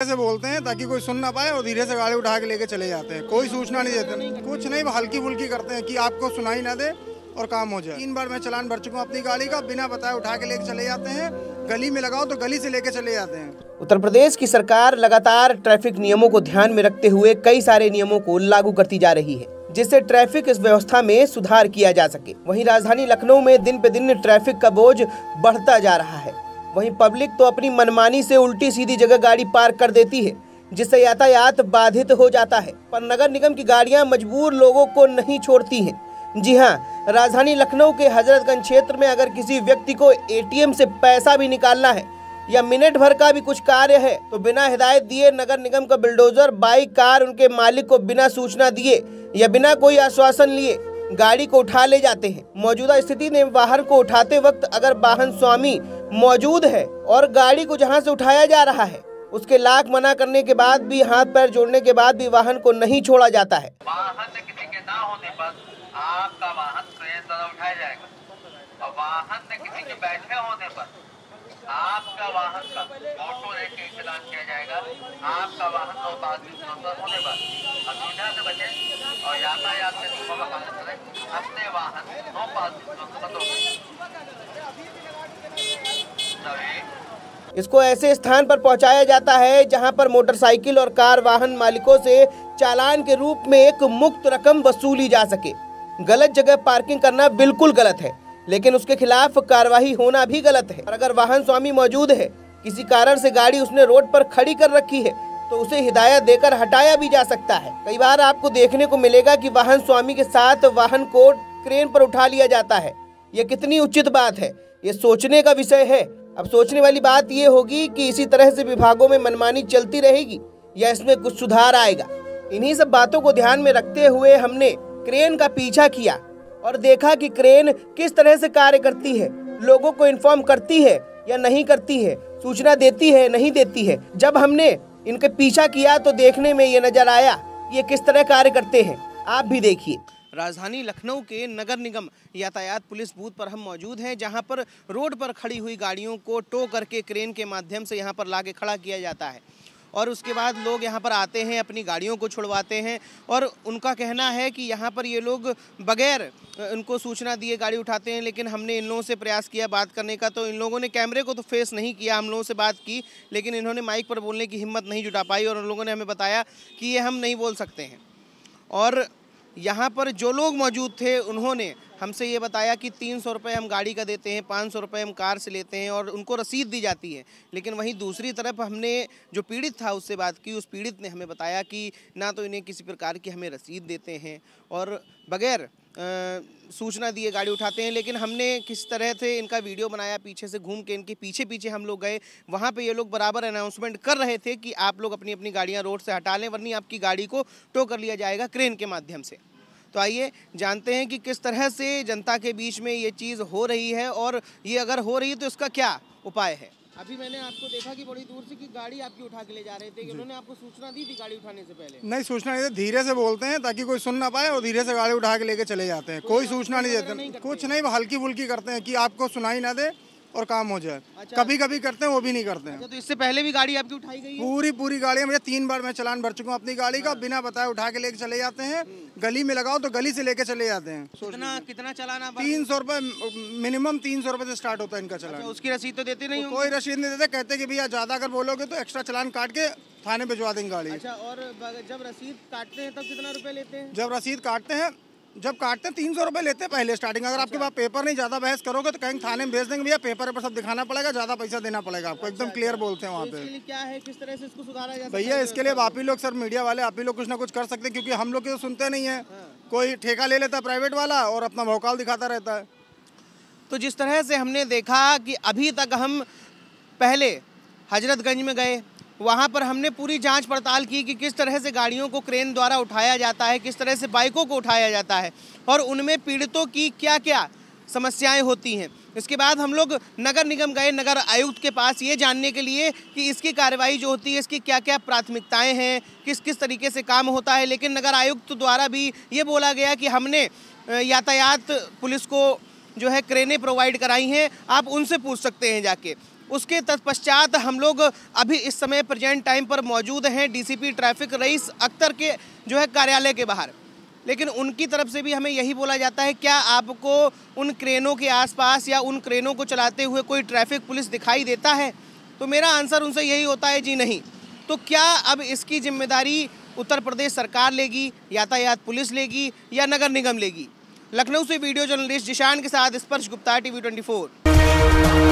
से बोलते हैं ताकि कोई सुन ना पाए और धीरे से गाड़ी उठा के लेके चले जाते हैं। कोई सूचना नहीं देते, कुछ नहीं, हल्की फुल्की करते हैं कि आपको सुनाई ना दे और काम हो जाए। 3 बार मैं चालान भर चुका हूँ अपनी गाड़ी का, बिना बताए उठा के लेके चले जाते हैं। गली में लगाओ तो गली से लेके चले जाते हैं। उत्तर प्रदेश की सरकार लगातार ट्रैफिक नियमों को ध्यान में रखते हुए कई सारे नियमों को लागू करती जा रही है, जिससे ट्रैफिक इस व्यवस्था में सुधार किया जा सके। वहीं राजधानी लखनऊ में दिन पे दिन ट्रैफिक का बोझ बढ़ता जा रहा है। वहीं पब्लिक तो अपनी मनमानी से उल्टी सीधी जगह गाड़ी पार्क कर देती है, जिससे यातायात बाधित हो जाता है। पर नगर निगम की गाड़ियां मजबूर लोगों को नहीं छोड़ती हैं। जी हाँ, राजधानी लखनऊ के हजरतगंज क्षेत्र में अगर किसी व्यक्ति को एटीएम से पैसा भी निकालना है या मिनट भर का भी कुछ कार्य है तो बिना हिदायत दिए नगर निगम का बुलडोजर, बाइक, कार उनके मालिक को बिना सूचना दिए या बिना कोई आश्वासन लिए गाड़ी को उठा ले जाते हैं। मौजूदा स्थिति में वाहन को उठाते वक्त अगर वाहन स्वामी मौजूद है और गाड़ी को जहां से उठाया जा रहा है उसके लाख मना करने के बाद भी, हाथ पैर जोड़ने के बाद भी वाहन को नहीं छोड़ा जाता है। वाहन किसी के ना होने पर आपका वाहन क्रेन द्वारा उठाया जाएगा और वाहन में किसी के बैठे होने पर आपका वाहन का फोटो लेके चलान किया जाएगा। आपका वाहन 9 पास होने पर असुविधा से बचे और यातायात के नियमों का पालन करें। अपने वाहन 9 पास इसको ऐसे स्थान पर पहुंचाया जाता है जहां पर मोटरसाइकिल और कार वाहन मालिकों से चालान के रूप में एक मुक्त रकम वसूली जा सके। गलत जगह पार्किंग करना बिल्कुल गलत है, लेकिन उसके खिलाफ कार्रवाई होना भी गलत है। और अगर वाहन स्वामी मौजूद है, किसी कारण से गाड़ी उसने रोड पर खड़ी कर रखी है, तो उसे हिदायत देकर हटाया भी जा सकता है। कई बार आपको देखने को मिलेगा कि वाहन स्वामी के साथ वाहन को क्रेन पर उठा लिया जाता है। यह कितनी उचित बात है, ये सोचने का विषय है। अब सोचने वाली बात ये होगी कि इसी तरह से विभागों में मनमानी चलती रहेगी या इसमें कुछ सुधार आएगा। इन्हीं सब बातों को ध्यान में रखते हुए हमने क्रेन का पीछा किया और देखा कि क्रेन किस तरह से कार्य करती है, लोगों को इन्फॉर्म करती है या नहीं करती है, सूचना देती है नहीं देती है। जब हमने इनके पीछा किया तो देखने में ये नजर आया ये किस तरह कार्य करते हैं। आप भी देखिए। राजधानी लखनऊ के नगर निगम यातायात पुलिस बूथ पर हम मौजूद हैं, जहां पर रोड पर खड़ी हुई गाड़ियों को टो करके क्रेन के माध्यम से यहां पर लाके खड़ा किया जाता है और उसके बाद लोग यहां पर आते हैं, अपनी गाड़ियों को छुड़वाते हैं। और उनका कहना है कि यहां पर ये लोग बगैर उनको सूचना दिए गाड़ी उठाते हैं। लेकिन हमने इन लोगों से प्रयास किया बात करने का, तो इन लोगों ने कैमरे को तो फेस नहीं किया, हम लोगों से बात की, लेकिन इन्होंने माइक पर बोलने की हिम्मत नहीं जुटा पाई और उन लोगों ने हमें बताया कि ये हम नहीं बोल सकते हैं। और यहाँ पर जो लोग मौजूद थे उन्होंने हमसे ये बताया कि 300 रुपये हम गाड़ी का देते हैं, 500 रुपये हम कार से लेते हैं और उनको रसीद दी जाती है। लेकिन वहीं दूसरी तरफ हमने जो पीड़ित था उससे बात की, उस पीड़ित ने हमें बताया कि ना तो इन्हें किसी प्रकार की हमें रसीद देते हैं और बगैर सूचना दिए गाड़ी उठाते हैं। लेकिन हमने किस तरह से इनका वीडियो बनाया, पीछे से घूम के इनके पीछे पीछे हम लोग गए। वहाँ पे ये लोग बराबर अनाउंसमेंट कर रहे थे कि आप लोग अपनी अपनी गाड़ियाँ रोड से हटा लें, वरना आपकी गाड़ी को टो कर लिया जाएगा क्रेन के माध्यम से। तो आइए जानते हैं कि किस तरह से जनता के बीच में ये चीज़ हो रही है और ये अगर हो रही है तो इसका क्या उपाय है। अभी मैंने आपको देखा कि बड़ी दूर से कि गाड़ी आपकी उठा के ले जा रहे थे, कि उन्होंने आपको सूचना दी थी गाड़ी उठाने से पहले? नहीं, सूचना नहीं, धीरे से बोलते हैं ताकि कोई सुन ना पाए और धीरे से गाड़ी उठा के लेके चले जाते हैं। कोई सूचना नहीं देते, कुछ नहीं, हल्की फुल्की करते हैं कि आपको सुनाई ना दे और काम हो जाए। कभी कभी करते हैं, वो भी नहीं करते हैं। तो इससे पहले भी गाड़ी आपकी उठाई गई है? पूरी गाड़ी मुझे 3 बार मैं चालान भर चुका हूँ अपनी गाड़ी का, बिना बताए उठा के लेके चले जाते हैं। गली में लगाओ तो गली से लेके चले जाते हैं। कितना चालान? 300 रुपये मिनिमम, 300 रुपये से स्टार्ट होता है इनका चालान। उसकी रसीद तो देते नहीं? कोई रसीद नहीं देते, कहते कि भैया ज्यादा अगर बोलोगे तो एक्स्ट्रा चालान काट के थाने भिजवा देंगे गाड़ी। अच्छा, और जब रसीद काटते हैं तब कितना रुपए लेते हैं? जब रसीद काटते हैं, जब काटते हैं 300 रुपये लेते हैं पहले स्टार्टिंग। अगर आपके पास पेपर नहीं, ज्यादा बहस करोगे तो कहीं थाने में भेज देंगे, भैया पेपर पर सब दिखाना पड़ेगा, ज्यादा पैसा देना पड़ेगा आपको। एकदम क्लियर बोलते हैं वहाँ पे। क्या है, किस तरह से इसको सुधारा जा सकता है? भैया इसके लिए आप ही लोग, सर मीडिया वाले, आप ही लोग कुछ ना कुछ कर सकते हैं, क्योंकि हम लोग की तो सुनते नहीं है। कोई ठेका ले लेता है प्राइवेट वाला और अपना भौकाल दिखाता रहता है। तो जिस तरह से हमने देखा कि अभी तक हम पहले हजरतगंज में गए, वहाँ पर हमने पूरी जांच पड़ताल की कि किस तरह से गाड़ियों को क्रेन द्वारा उठाया जाता है, किस तरह से बाइकों को उठाया जाता है और उनमें पीड़ितों की क्या क्या समस्याएं होती हैं। इसके बाद हम लोग नगर निगम गए, नगर आयुक्त के पास, ये जानने के लिए कि इसकी कार्रवाई जो होती है इसकी क्या क्या प्राथमिकताएं हैं, किस किस तरीके से काम होता है। लेकिन नगर आयुक्त द्वारा भी ये बोला गया कि हमने यातायात पुलिस को जो है क्रेनें प्रोवाइड कराई हैं, आप उनसे पूछ सकते हैं जाके। उसके तत्पश्चात हम लोग अभी इस समय प्रेजेंट टाइम पर मौजूद हैं डीसीपी ट्रैफिक रईस अख्तर के जो है कार्यालय के बाहर। लेकिन उनकी तरफ से भी हमें यही बोला जाता है, क्या आपको उन क्रेनों के आसपास या उन क्रेनों को चलाते हुए कोई ट्रैफिक पुलिस दिखाई देता है? तो मेरा आंसर उनसे यही होता है, जी नहीं। तो क्या अब इसकी जिम्मेदारी उत्तर प्रदेश सरकार लेगी, यातायात पुलिस लेगी या नगर निगम लेगी? लखनऊ से वीडियो जर्नलिस्ट जिशान के साथ स्पर्श गुप्ता, TV 24।